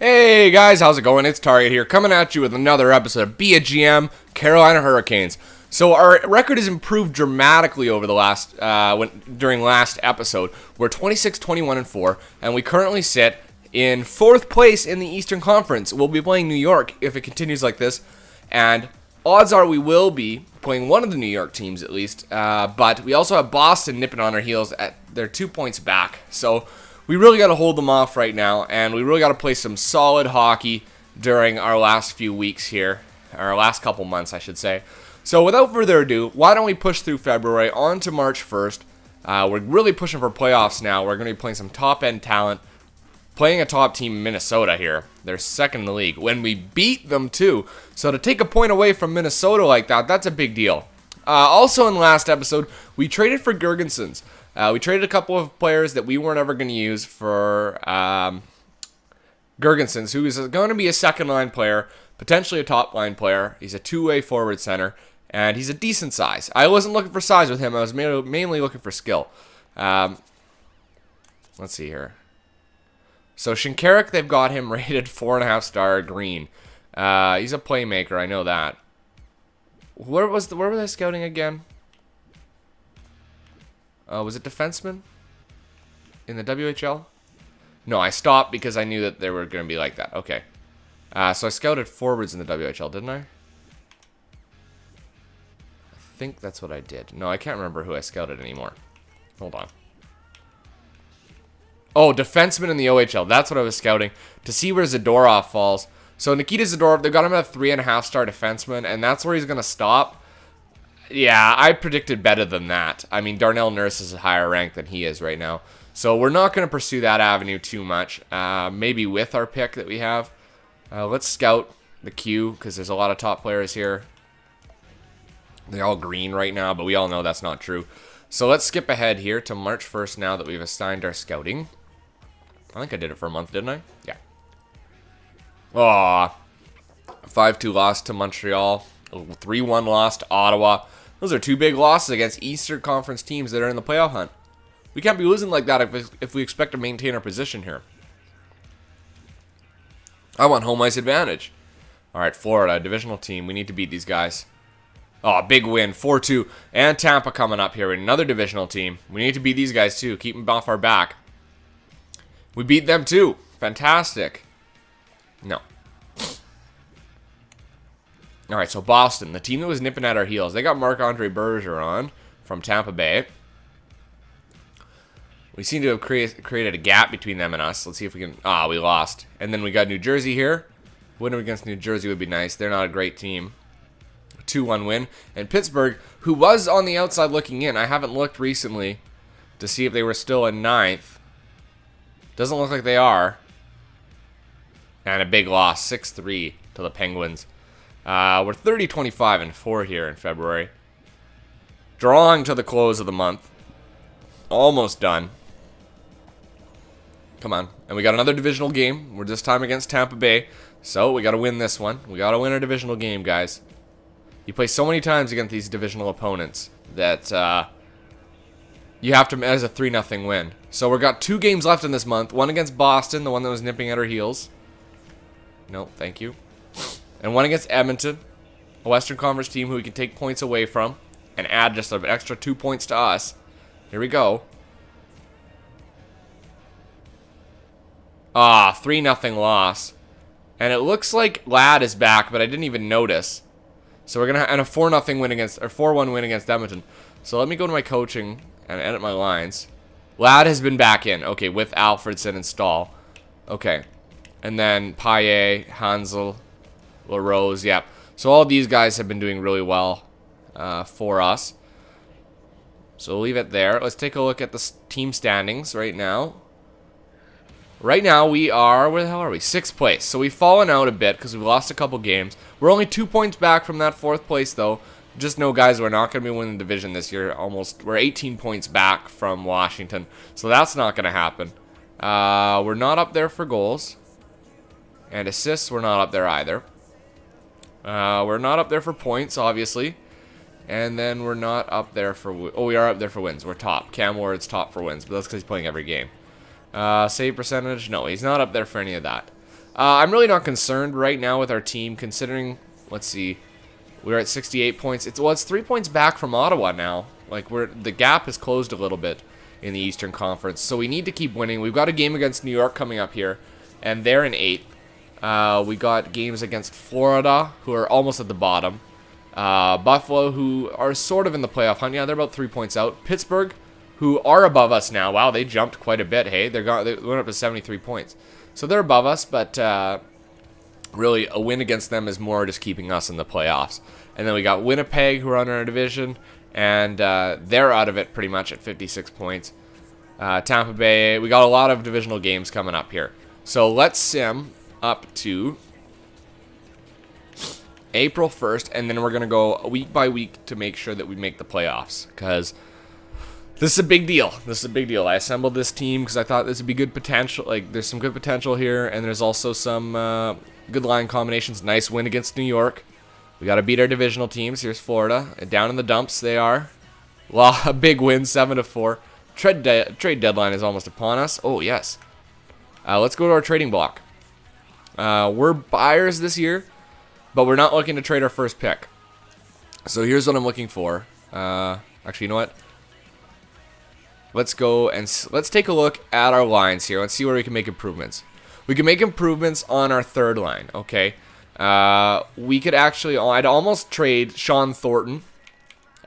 Hey guys, how's it going? It's Target here, coming at you with another episode of Be a GM, Carolina Hurricanes. So our record has improved dramatically over the during last episode. We're 26-21-4, and we currently sit in 4th place in the Eastern Conference. We'll be playing New York if it continues like this, and odds are we will be playing one of the New York teams at least. But we also have Boston nipping on our heels. They're 2 points back, so we really got to hold them off right now, and we really got to play some solid hockey during our last few weeks here, our last couple months, I should say. So without further ado, why don't we push through February on to March 1st. We're really pushing for playoffs now. We're going to be playing some top-end talent, playing a top team in Minnesota here. They're second in the league. When we beat them, too. So to take a point away from Minnesota like that, that's a big deal. Also in the last episode, we traded for Girgensons. We traded a couple of players that we weren't ever going to use for Girgensons, who is going to be a second-line player, potentially a top-line player. He's a two-way forward center, and he's a decent size. I wasn't looking for size with him. I was mainly looking for skill. Let's see here. So Shinkarik, they've got him rated 4.5-star green. He's a playmaker, I know that. Where were they scouting again? Was it defenseman in the WHL? No, I stopped because I knew that they were going to be like that. Okay. So I scouted forwards in the WHL, didn't I? I think that's what I did. No, I can't remember who I scouted anymore. Hold on. Oh, defenseman in the OHL. That's what I was scouting. To see where Zadorov falls. So Nikita Zadorov, they got him at a 3.5-star defenseman, and that's where he's going to stop. Yeah, I predicted better than that. I mean, Darnell Nurse is a higher rank than he is right now. So we're not going to pursue that avenue too much. Maybe with our pick that we have. Let's scout the queue, because there's a lot of top players here. They're all green right now, but we all know that's not true. So let's skip ahead here to March 1st now that we've assigned our scouting. I think I did it for a month, didn't I? Yeah. Aw. 5-2 loss to Montreal. 3-1 loss to Ottawa. Those are two big losses against Eastern Conference teams that are in the playoff hunt. We can't be losing like that if we expect to maintain our position here. I want home ice advantage. All right, Florida, divisional team. We need to beat these guys. Oh, big win, 4-2. And Tampa coming up here, another divisional team. We need to beat these guys too. Keep them off our back. We beat them too. Fantastic. No. All right, so Boston, the team that was nipping at our heels. They got Marc-Andre Bergeron from Tampa Bay. We seem to have created a gap between them and us. Let's see if we can... we lost. And then we got New Jersey here. Winning against New Jersey would be nice. They're not a great team. 2-1 win. And Pittsburgh, who was on the outside looking in. I haven't looked recently to see if they were still in 9th. Doesn't look like they are. And a big loss, 6-3 to the Penguins. We're 30-25-4 here in February. Drawing to the close of the month. Almost done. Come on. And we got another divisional game. We're this time against Tampa Bay. So we got to win this one. We got to win our divisional game, guys. You play so many times against these divisional opponents that you have to as a 3-0 win. So we've got 2 games left in this month. One against Boston, the one that was nipping at our heels. No, thank you. And one against Edmonton, a Western Conference team who we can take points away from and add just an extra 2 points to us. Here we go. 3-0 loss. And it looks like Ladd is back, but I didn't even notice. So we're gonna and a 4-0 win against, or 4-1 win against Edmonton. So let me go to my coaching and edit my lines. Ladd has been back in. Okay, with Alfredson and Stahl. Okay. And then Paillet, Hansel, LaRose, yeah. So all these guys have been doing really well for us. So we'll leave it there. Let's take a look at the team standings right now. Right now we are, where the hell are we? 6th place. So we've fallen out a bit because we've lost a couple games. We're only 2 points back from that 4th place though. Just know, guys, we're not going to be winning the division this year. We're 18 points back from Washington. So that's not going to happen. We're not up there for goals. And assists, we're not up there either. We're not up there for points, obviously. And then we're not up there for... Oh, we are up there for wins. We're top. Cam Ward's top for wins, but that's because he's playing every game. Save percentage? No, he's not up there for any of that. I'm really not concerned right now with our team, considering, let's see, we're at 68 points. It's 3 points back from Ottawa now. Like, the gap has closed a little bit in the Eastern Conference, so we need to keep winning. We've got a game against New York coming up here, and they're in 8th. We got games against Florida, who are almost at the bottom. Buffalo, who are sort of in the playoff hunt. Yeah, they're about 3 points out. Pittsburgh, who are above us now. Wow, they jumped quite a bit, hey? They went up to 73 points. So they're above us, but really a win against them is more just keeping us in the playoffs. And then we got Winnipeg, who are under our division, and they're out of it pretty much at 56 points. Tampa Bay, we got a lot of divisional games coming up here. So let's sim up to April 1st, and then we're going to go week by week to make sure that we make the playoffs, because this is a big deal. This is a big deal. I assembled this team because I thought this would be good potential. Like, there's some good potential here, and there's also some good line combinations. Nice win against New York. We got to beat our divisional teams. Here's Florida. Down in the dumps they are. Well, a big win, 7-4. Trade deadline is almost upon us. Oh, yes. Let's go to our trading block. We're buyers this year, but we're not looking to trade our first pick. So here's what I'm looking for. Actually, you know what? Let's go and let's take a look at our lines here. Let's see where we can make improvements. We can make improvements on our third line, okay? We could actually, I'd almost trade Sean Thornton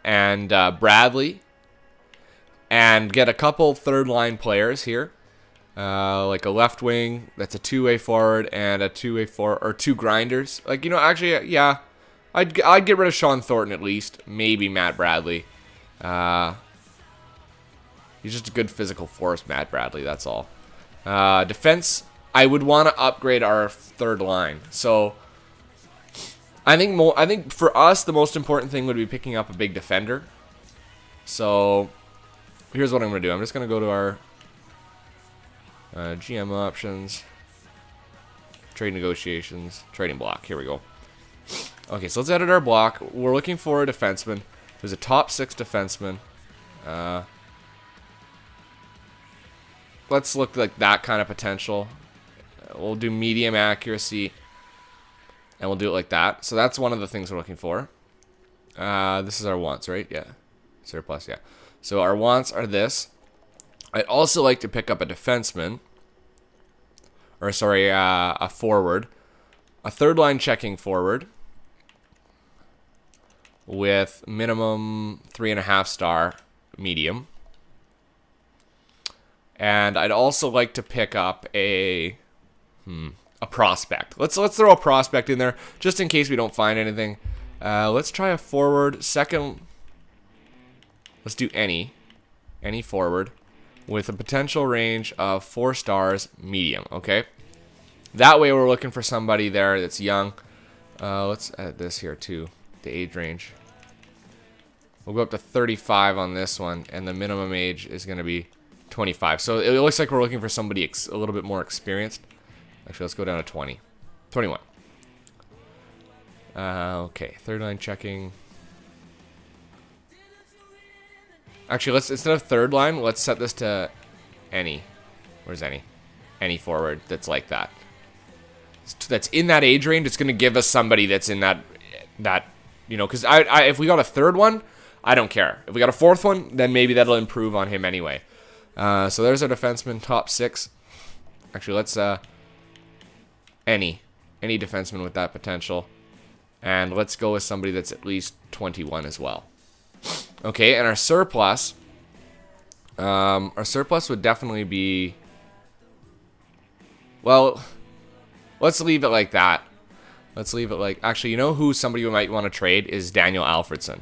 and Bradley and get a couple third line players here. Like a left wing that's a two-way forward and a two-way forward, or two grinders. Like, you know, actually, yeah, I'd get rid of Sean Thornton at least. Maybe Matt Bradley. He's just a good physical force, Matt Bradley, that's all. Defense, I would want to upgrade our third line. So I think for us the most important thing would be picking up a big defender. So here's what I'm going to do. I'm just going to go to our GM options, trade negotiations, trading block. Here we go. Okay, so let's edit our block. We're looking for a defenseman. There's a top 6 defenseman. Let's look like that kind of potential. We'll do medium accuracy, and we'll do it like that. So that's one of the things we're looking for. This is our wants, right? Yeah. Surplus, yeah. So our wants are this. I'd also like to pick up a defenseman. Or, sorry, a forward. A third line checking forward. With minimum 3.5 star medium. And I'd also like to pick up a prospect. Let's throw a prospect in there just in case we don't find anything. Let's try a forward. Second, let's do any forward with a potential range of 4 stars medium. Okay, that way we're looking for somebody there that's young. Let's add this here too. The age range. We'll go up to 35 on this one, and the minimum age is going to be 25. So it looks like we're looking for somebody a little bit more experienced. Actually, let's go down to 21. Okay, third line checking. Actually, instead of third line, let's set this to any. Where's any? Any forward that's like that. That's in that age range. It's going to give us somebody that's in that you know, because if we got a third one, I don't care. If we got a fourth one, then maybe that'll improve on him anyway. So there's our defenseman, top 6. Actually, let's any defenseman with that potential, and let's go with somebody that's at least 21 as well. Okay, and our surplus would definitely be, well, let's leave it like that. Let's leave it like, actually, you know who somebody we might want to trade is Daniel Alfredsson.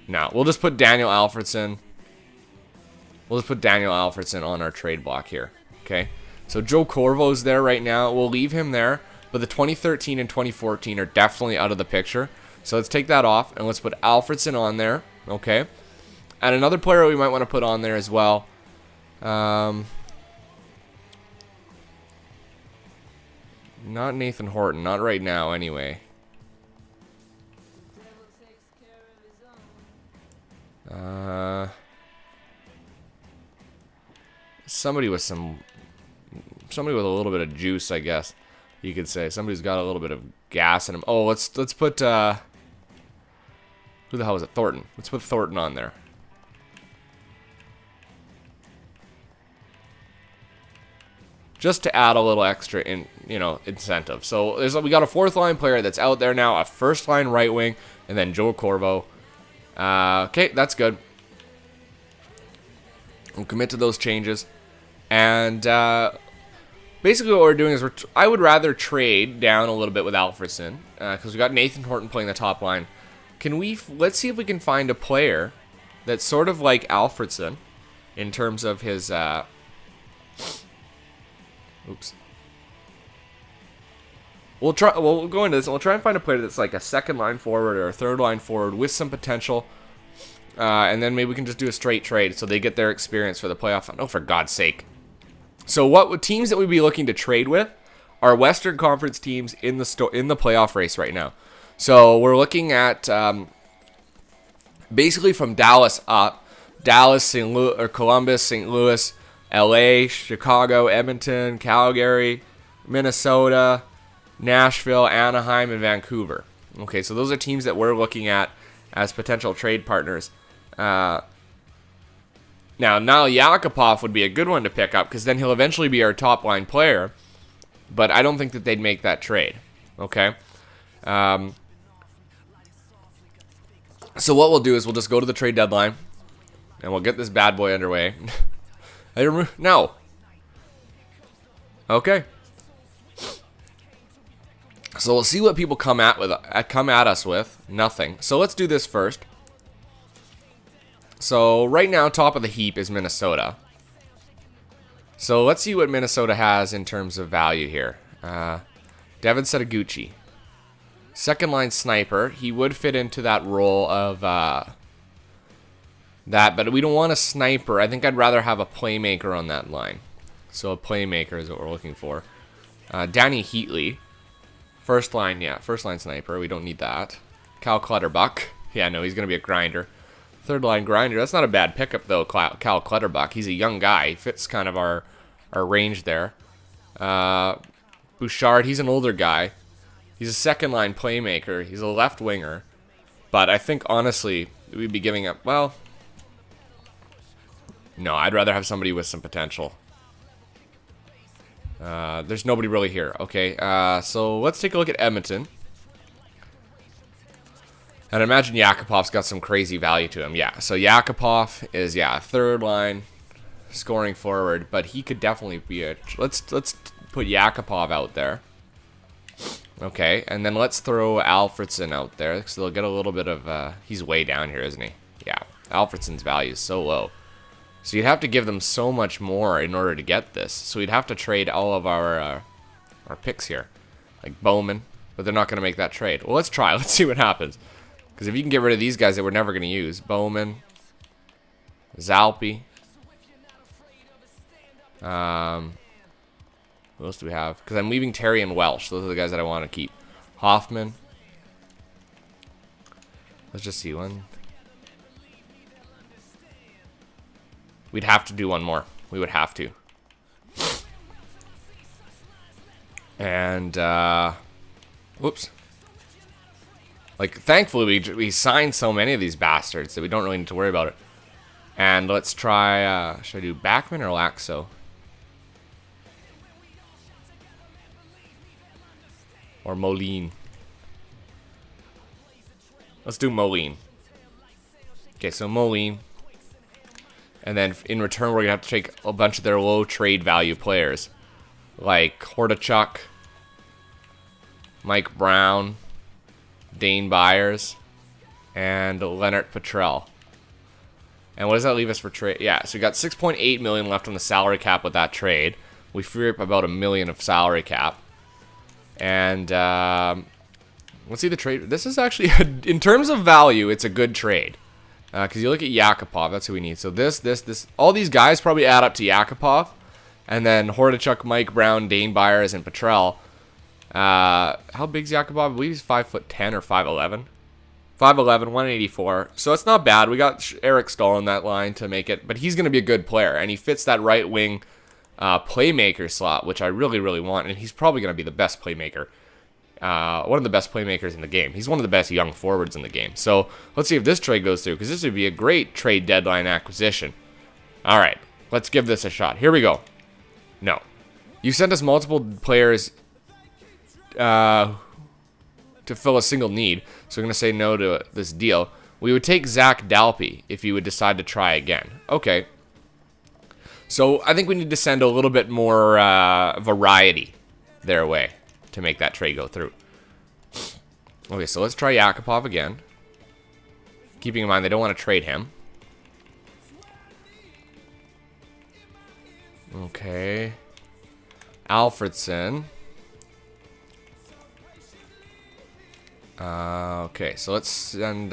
No, we'll just put Daniel Alfredsson. We'll just put Daniel Alfredsson on our trade block here. Okay, so Joe Corvo's there right now. We'll leave him there, but the 2013 and 2014 are definitely out of the picture. So let's take that off, and let's put Alfredsson on there. Okay, and another player we might want to put on there as well. Not Nathan Horton, not right now anyway. somebody with somebody with a little bit of juice, I guess you could say. Somebody's got a little bit of gas in him. Oh, let's put who the hell was it? Thornton. Let's put Thornton on there. Just to add a little extra incentive. So we got a fourth line player that's out there now, a first line right wing, and then Joe Corvo. Okay, that's good. We'll commit to those changes. And basically what we're doing is I would rather trade down a little bit with Alfredson, because we got Nathan Horton playing the top line. Let's see if we can find a player that's sort of like Alfredson in terms of his oops. We'll go into this and we'll try and find a player that's like a second line forward or a third line forward with some potential. And then maybe we can just do a straight trade so they get their experience for the playoff. Oh, for God's sake. So what teams that we'd be looking to trade with are Western Conference teams in the playoff race right now. So we're looking at basically from Dallas up. Dallas, St. Louis, or Columbus, St. Louis, LA, Chicago, Edmonton, Calgary, Minnesota, Nashville, Anaheim, and Vancouver. Okay, so those are teams that we're looking at as potential trade partners. Now Yakupov would be a good one to pick up because then he'll eventually be our top line player, but I don't think that they'd make that trade. Okay? So what we'll do is we'll just go to the trade deadline and we'll get this bad boy underway. No. Okay. So we'll see what people come at us with. Nothing. So let's do this first. So right now, top of the heap is Minnesota. So let's see what Minnesota has in terms of value here. Devin Setaguchi. Second line sniper. He would fit into that role of that, but we don't want a sniper. I think I'd rather have a playmaker on that line. So a playmaker is what we're looking for. Danny Heatley. First line sniper. We don't need that. Cal Clutterbuck. Yeah, no, he's going to be a grinder. Third line grinder. That's not a bad pickup, though, Cal Clutterbuck. He's a young guy. He fits kind of our range there. Bouchard, he's an older guy. He's a second line playmaker. He's a left winger. But I think, honestly, we'd be giving up, well, no, I'd rather have somebody with some potential. There's nobody really here. Okay, so let's take a look at Edmonton. And I imagine Yakupov's got some crazy value to him. Yeah, so Yakupov is, a third line scoring forward, but he could definitely be a... Let's put Yakupov out there. Okay, and then let's throw Alfredson out there, so they'll get a little bit of... he's way down here, isn't he? Yeah, Alfredson's value is so low. So you'd have to give them so much more in order to get this. So we'd have to trade all of our picks here. Like Bowman, but they're not going to make that trade. Well, let's try. Let's see what happens. Because if you can get rid of these guys that we're never going to use. Bowman. Zalpi. Who else do we have? Because I'm leaving Terry and Welsh. Those are the guys that I want to keep. Hoffman. Let's just see one. We'd have to do one more. We would have to. And, whoops. Like, thankfully, we signed so many of these bastards that we don't really need to worry about it. And let's try, should I do Backman or Laxo? Or Moline. Let's do Moline. Okay, so Moline. And then in return, we're going to have to take a bunch of their low trade value players. Like Hordichuk, Mike Brown, Dane Byers, and Leonard Petrell. And what does that leave us for trade? Yeah, so we got $6.8 million left on the salary cap with that trade. We free up about $1 million of salary cap. And let's see the trade. This is actually, in terms of value, it's a good trade. Because you look at Yakupov, that's who we need. So this, all these guys probably add up to Yakupov. And then Hordichuk, Mike Brown, Dane Byers, and Petrell. How big's Yakupov? I believe he's 5'10" or 5'11". 5'11", 184. So it's not bad. We got Eric Stahl in that line to make it, but he's going to be a good player, and he fits that right wing playmaker slot, which I really, really want, and he's probably going to be the best playmaker. One of the best playmakers in the game. He's one of the best young forwards in the game. So let's see if this trade goes through, because this would be a great trade deadline acquisition. All right, let's give this a shot. Here we go. No. You sent us multiple players to fill a single need, so we're going to say no to this deal. We would take Zach Dalpe if you would decide to try again. Okay. So I think we need to send a little bit more variety their way to make that trade go through. Okay, so let's try Yakupov again. Keeping in mind they don't want to trade him. Okay. Alfredson. Okay, so let's send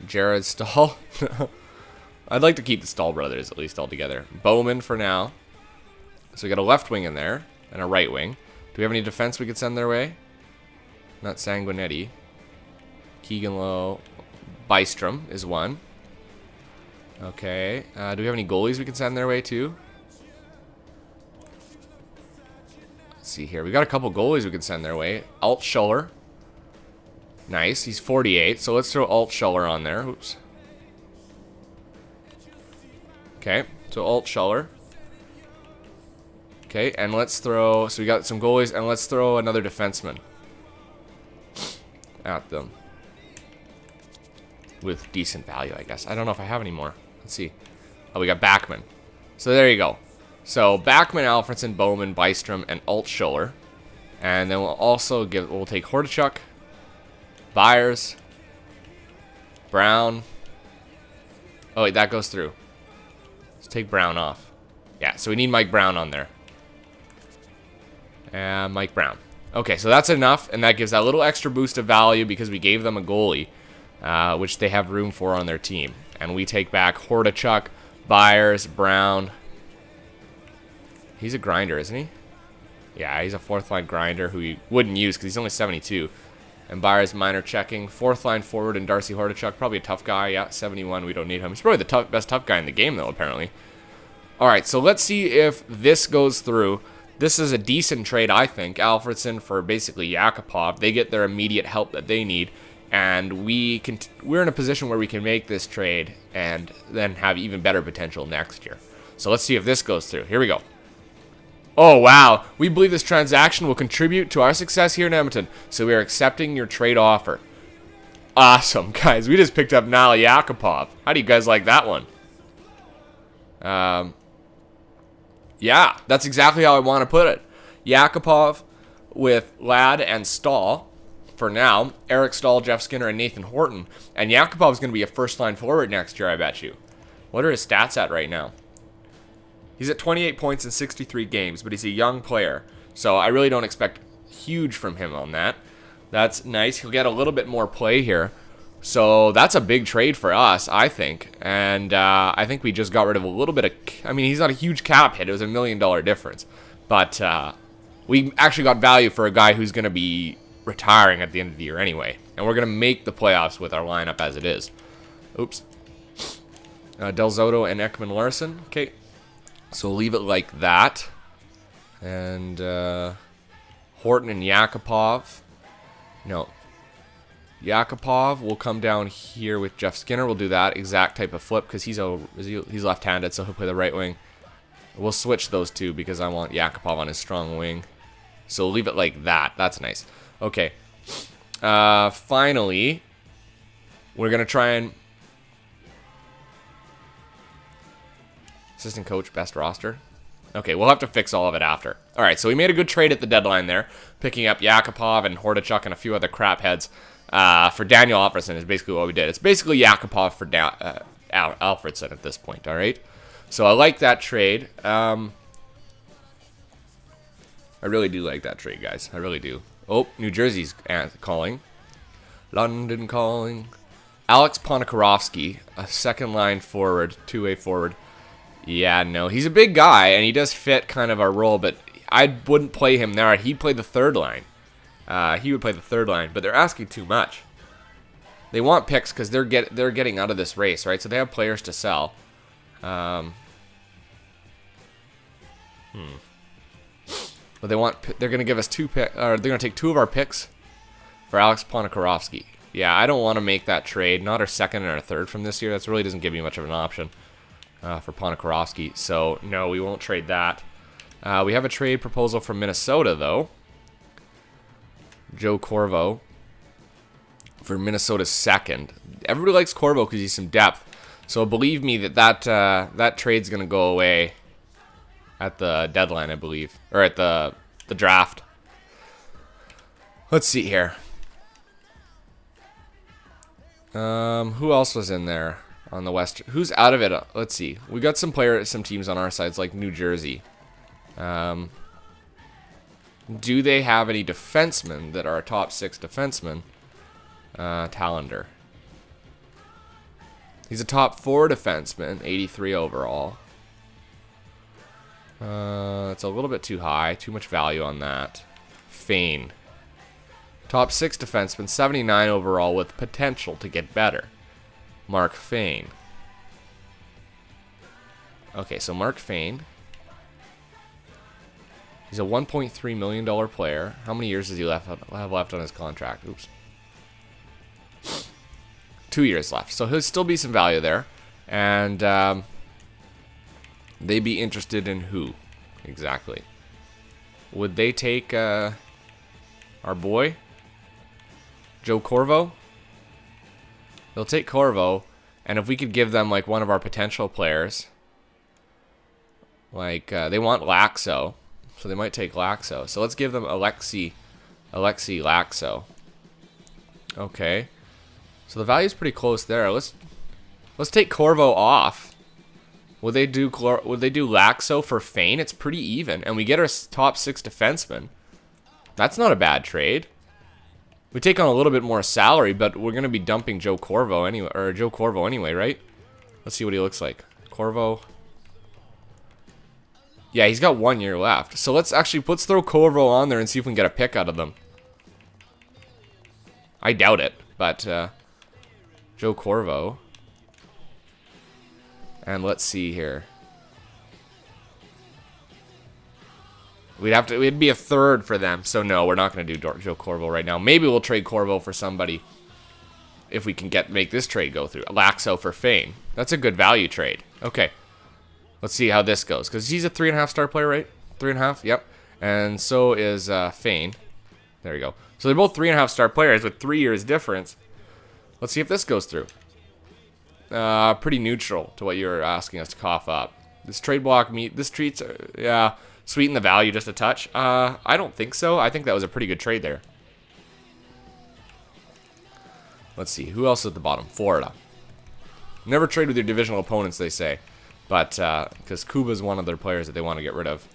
Jared Stahl. I'd like to keep the Stahl brothers at least all together. Bowman for now. So we got a left wing in there and a right wing. Do we have any defense we could send their way? Not Sanguinetti. Keegan Lowe. Bystrom is one. Okay. Do we have any goalies we can send their way too? Let's see here. We got a couple goalies we can send their way. Alt Schuller. Nice. He's 48. So let's throw Alt Schuller on there. Oops. Okay. So Alt Schuller. Okay. And let's throw... So we got some goalies. And let's throw another defenseman at them. With decent value, I guess. I don't know if I have any more. Let's see. Oh, we got Backman. So there you go. So Backman, Alfredson, Bowman, Bystrom, and Alt Schuller. And then we'll also we'll take Hordichuk, Byers, Brown. Oh wait, that goes through. Let's take Brown off. Yeah, so we need Mike Brown on there. And Mike Brown. Okay, so that's enough, and that gives that little extra boost of value because we gave them a goalie, which they have room for on their team. And we take back Hordichuk, Byers, Brown. He's a grinder, isn't he? Yeah, he's a fourth-line grinder who he wouldn't use because he's only 72. And Byers, minor checking. Fourth-line forward and Darcy Hordichuk, probably a tough guy. Yeah, 71, we don't need him. He's probably the best tough guy in the game, though, apparently. All right, so let's see if this goes through. This is a decent trade, I think. Alfredson for basically Yakupov. They get their immediate help that they need. And we're in a position where we can make this trade and then have even better potential next year. So let's see if this goes through. Here we go. Oh, wow. We believe this transaction will contribute to our success here in Edmonton, so we are accepting your trade offer. Awesome, guys. We just picked up Nail Yakupov. How do you guys like that one? Yeah, that's exactly how I want to put it. Yakupov with Ladd and Stahl for now. Eric Stahl, Jeff Skinner, and Nathan Horton. And Yakupov's going to be a first-line forward next year, I bet you. What are his stats at right now? He's at 28 points in 63 games, but he's a young player. So I really don't expect huge from him on that. That's nice. He'll get a little bit more play here. So that's a big trade for us, I think. And I think we just got rid of a little bit of... I mean, he's not a huge cap hit. It was $1 million difference. But we actually got value for a guy who's going to be retiring at the end of the year anyway. And we're going to make the playoffs with our lineup as it is. Oops. Del Zotto and Ekman Larson. Okay. So we'll leave it like that. And Horton and Yakupov. No. Yakupov will come down here with Jeff Skinner. We'll do that exact type of flip because he's left-handed, so he'll play the right wing. We'll switch those two because I want Yakupov on his strong wing. So we'll leave it like that. That's nice. Okay. Finally, we're going to try and... Assistant coach, best roster. Okay, we'll have to fix all of it after. All right, so we made a good trade at the deadline there, picking up Yakupov and Hordichuk and a few other crap heads for Daniel Alfredson is basically what we did. It's basically Yakupov for Alfredson at this point, all right? So I like that trade. I really do like that trade, guys. I really do. Oh, New Jersey's calling. London calling. Alex Ponikarovsky, a second-line forward, two-way forward. Yeah, no, he's a big guy, and he does fit kind of our role, but I wouldn't play him there. He'd play the third line. He would play the third line, but they're asking too much. They want picks because they're getting out of this race, right? So they have players to sell. But they're gonna give us they're gonna take 2 of our picks for Alex Ponikarovsky. Yeah, I don't want to make that trade. Not our second and our third from this year. That really doesn't give me much of an option for Ponikarovsky. So no, we won't trade that. We have a trade proposal from Minnesota though. Joe Corvo for Minnesota's second. Everybody likes Corvo because he's some depth. So believe me that trade's gonna go away at the deadline, I believe, or at the draft. Let's see here. Who else was in there on the West? Who's out of it? Let's see. We got some teams on our sides like New Jersey. Do they have any defensemen that are a top 6 defenseman? Talander. He's a top 4 defenseman, 83 overall. It's a little bit too high. Too much value on that. Fane. Top 6 defenseman, 79 overall with potential to get better. Mark Fane. Okay, so Mark Fane. He's a $1.3 million player. How many years does he have left on his contract? Oops. 2 years left. So he'll still be some value there. And they'd be interested in who? Exactly. Would they take our boy? Joe Corvo? They'll take Corvo. And if we could give them like one of our potential players. Like they want Laxo. So they might take Laxo. So let's give them Alexei Laxo. Okay. So the value's pretty close there. Let's take Corvo off. Would they do Laxo for Fane? It's pretty even, and we get our top 6 defenseman. That's not a bad trade. We take on a little bit more salary, but we're gonna be dumping Joe Corvo anyway, right? Let's see what he looks like. Corvo. Yeah, he's got 1 year left. So let's throw Corvo on there and see if we can get a pick out of them. I doubt it, but Joe Corvo. And let's see here. It'd be a third for them. So no, we're not going to do Joe Corvo right now. Maybe we'll trade Corvo for somebody if we can make this trade go through. Laxo for Fane. That's a good value trade. Okay. Let's see how this goes. Because he's a 3.5 star player, right? 3.5? Yep. And so is Fane. There you go. So they're both 3.5 star players with 3 years difference. Let's see if this goes through. Pretty neutral to what you're asking us to cough up. This trade block treats, sweeten the value just a touch. I don't think so. I think that was a pretty good trade there. Let's see. Who else is at the bottom? Florida. Never trade with your divisional opponents, they say. But, because Kuba's one of their players that they want to get rid of.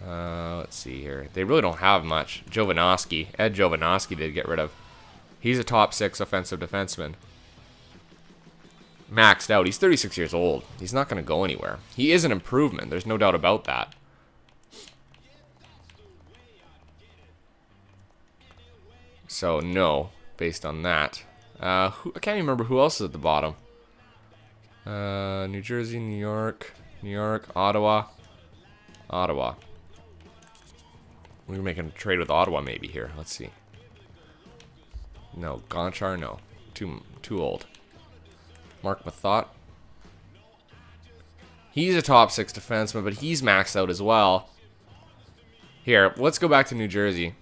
Let's see here. They really don't have much. Ed Jovanovski did get rid of. He's a top 6 offensive defenseman. Maxed out. He's 36 years old. He's not going to go anywhere. He is an improvement. There's no doubt about that. So, no, based on that. I can't even remember who else is at the bottom. New Jersey, New York, Ottawa. We're making a trade with Ottawa maybe here. Let's see. No, Gonchar, no. Too old. Mark Mathot. He's a top 6 defenseman, but he's maxed out as well. Here, let's go back to New Jersey.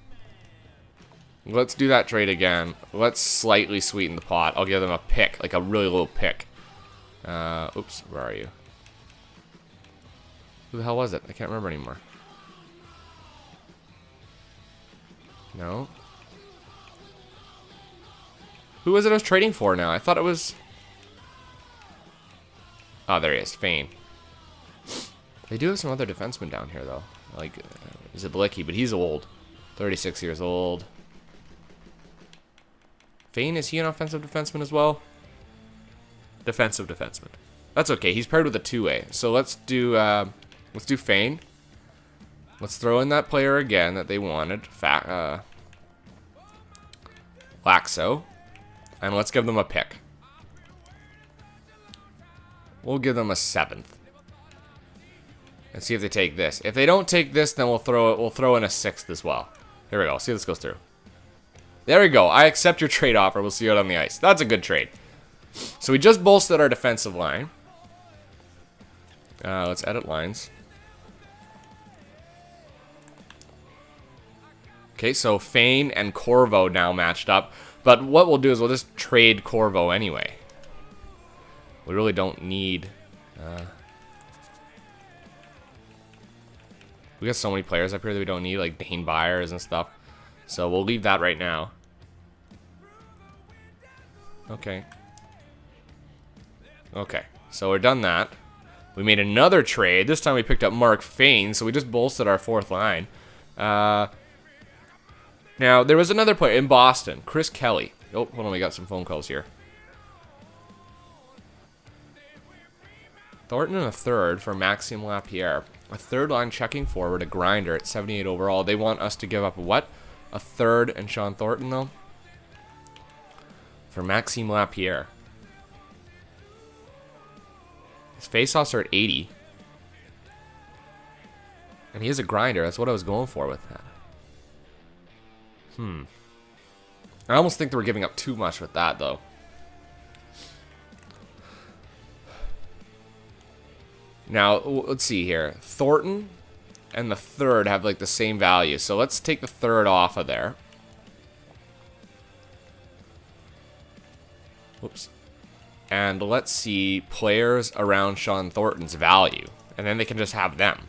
Let's do that trade again. Let's slightly sweeten the pot. I'll give them a pick, like a really low pick. Oops, where are you? Who the hell was it? I can't remember anymore. No. Who was it I was trading for now? I thought it was... Oh, there he is. Fane. They do have some other defensemen down here, though. Like, Zablicki, but he's old. 36 years old. Fane, is he an offensive defenseman as well? Defensive defenseman. That's okay. He's paired with a 2A. So let's do Fane. Let's throw in that player again that they wanted. Laxo. And let's give them a pick. We'll give them a 7th. And see if they take this. If they don't take this, then we'll throw in a 6th as well. Here we go. See if this goes through. There we go. I accept your trade offer. We'll see you out on the ice. That's a good trade. So we just bolstered our defensive line. Let's edit lines. Okay, so Fane and Corvo now matched up. But what we'll do is we'll just trade Corvo anyway. We really don't need... we got so many players up here that we don't need, like Dane Byers and stuff. So we'll leave that right now. Okay. Okay, so we're done that. We made another trade. This time we picked up Mark Fane, so we just bolstered our 4th line. Now, there was another player in Boston, Chris Kelly. Oh, hold on, we got some phone calls here. Thornton and a 3rd for Maxime Lapierre. A 3rd line checking forward, a grinder at 78 overall. They want us to give up what? A 3rd and Sean Thornton, though? For Maxime Lapierre. His faceoffs are at 80. And he is a grinder. That's what I was going for with that. I almost think that we're giving up too much with that, though. Now, let's see here. Thornton and the 3rd have, like, the same value. So let's take the 3rd off of there. Whoops. And let's see players around Sean Thornton's value. And then they can just have them.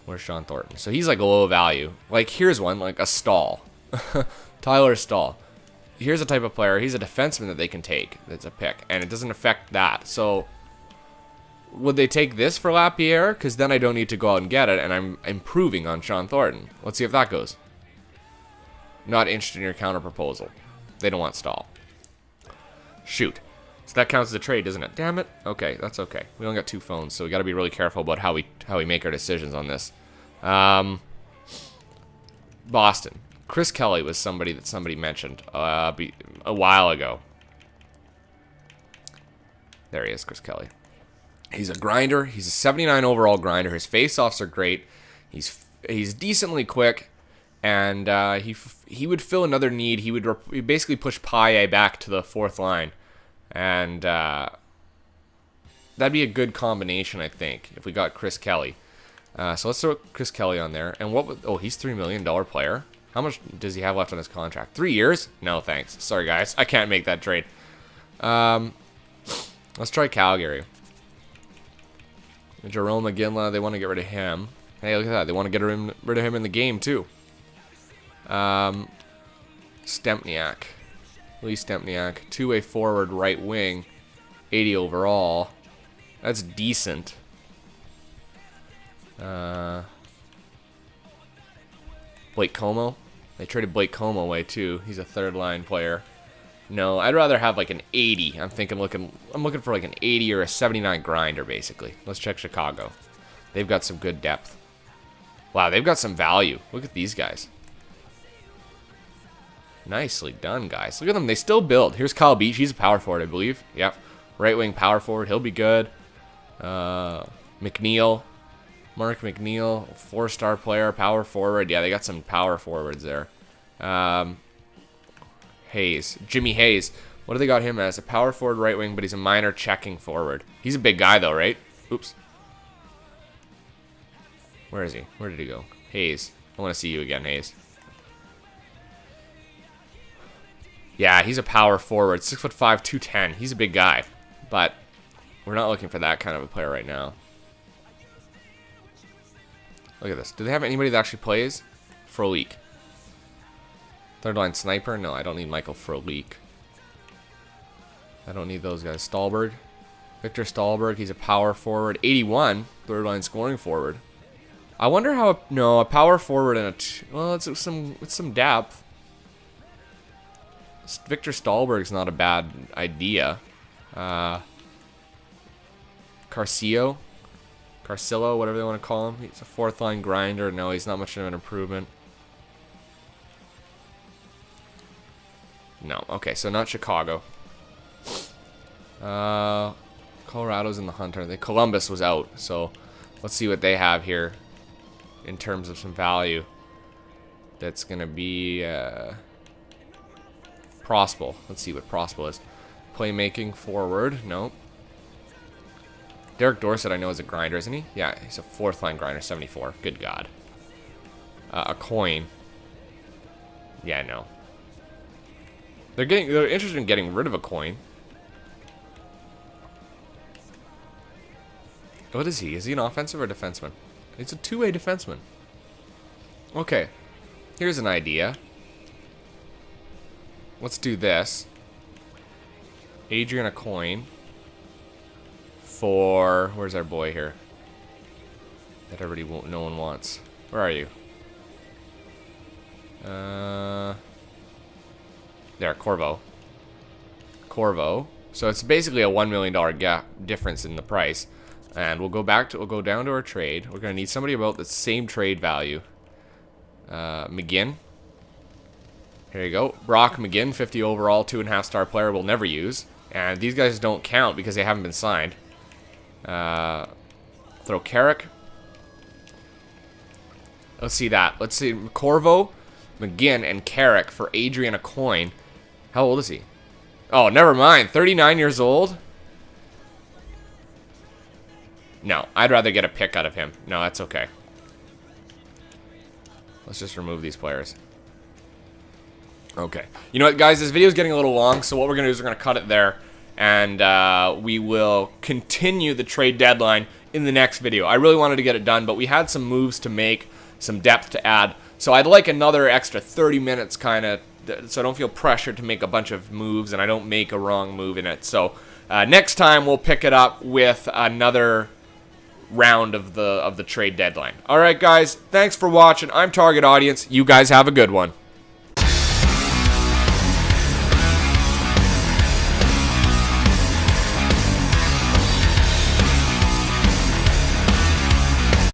Where's Sean Thornton? So he's like a low value. Like, here's one, like a Stahl. Tyler Stahl. Here's a type of player. He's a defenseman that they can take. That's a pick. And it doesn't affect that. So, would they take this for Lapierre? Because then I don't need to go out and get it. And I'm improving on Sean Thornton. Let's see if that goes. Not interested in your counter proposal. They don't want Stahl. Shoot. So that counts as a trade, doesn't it? Damn it. Okay, that's okay. We only got 2 phones, so we got to be really careful about how we make our decisions on this. Boston. Chris Kelly was somebody that somebody mentioned a while ago. There he is, Chris Kelly. He's a grinder. He's a 79 overall grinder. His faceoffs are great. He's decently quick, and he would fill another need. He'd basically push Paille back to the 4th line. And that'd be a good combination, I think, if we got Chris Kelly. So let's throw Chris Kelly on there. And what? Oh, he's $3 million player. How much does he have left on his contract? 3 years? No, thanks. Sorry, guys. I can't make that trade. Let's try Calgary. Jerome McGinley, they want to get rid of him. Hey, look at that. They want to get rid of him in the game, too. Stempniak. Lee Stempniak, 2-way forward, right wing, 80 overall. That's decent. Blake Como. They traded Blake Como away too. He's a 3rd line player. No, I'd rather have like an 80. I'm looking for like an 80 or a 79 grinder, basically. Let's check Chicago. They've got some good depth. Wow, they've got some value. Look at these guys. Nicely done, guys. Look at them. They still build. Here's Kyle Beach. He's a power forward, I believe. Yep. Right wing power forward. He'll be good. McNeil. Mark McNeil. 4-star player. Power forward. Yeah, they got some power forwards there. Hayes. Jimmy Hayes. What do they got him as? A power forward right wing, but he's a minor checking forward. He's a big guy, though, right? Oops. Where is he? Where did he go? Hayes. I want to see you again, Hayes. Yeah, he's a power forward. 6'5", 210. He's a big guy. But we're not looking for that kind of a player right now. Look at this. Do they have anybody that actually plays? Frolik. 3rd line sniper? No, I don't need Michael Frolik. I don't need those guys. Stahlberg. Victor Stahlberg. He's a power forward. 81. 3rd line scoring forward. I wonder how... No, a power forward and a... Well, it's some depth. Victor Stahlberg's not a bad idea. Carcio. Carcillo, whatever they want to call him. He's a fourth-line grinder. No, he's not much of an improvement. No. Okay, so not Chicago. Colorado's in the hunt, aren't they? Columbus was out, so let's see what they have here in terms of some value. That's going to be Prospel. Let's see what Prospel is. Playmaking forward. Nope. Derek Dorsett, I know, is a grinder, isn't he? Yeah, he's a fourth-line grinder, 74. Good God. A coin. Yeah, no. They're interested in getting rid of a coin. What is he? Is he an offensive or defenseman? He's a two-way defenseman. Okay. Here's an idea. Let's do this. Adrian a coin. For... Where's our boy here? That no one wants. Where are you? There, Corvo. Corvo. So it's basically a $1 million gap difference in the price. And we'll go down to our trade. We're gonna need somebody about the same trade value. McGinn. Here you go. Brock McGinn, 50 overall, 2.5-star player we'll never use. And these guys don't count because they haven't been signed. Throw Carrick. Let's see that. Let's see Corvo, McGinn, and Carrick for Adrian a coin. How old is he? Oh, never mind. 39 years old? No, I'd rather get a pick out of him. No, that's okay. Let's just remove these players. Okay. You know what, guys? This video is getting a little long, so what we're going to do is we're going to cut it there. And we will continue the trade deadline in the next video. I really wanted to get it done, but we had some moves to make, some depth to add. So I'd like another extra 30 minutes kind of, so I don't feel pressured to make a bunch of moves and I don't make a wrong move in it. So next time we'll pick it up with another round of the trade deadline. All right, guys. Thanks for watching. I'm Target Audience. You guys have a good one.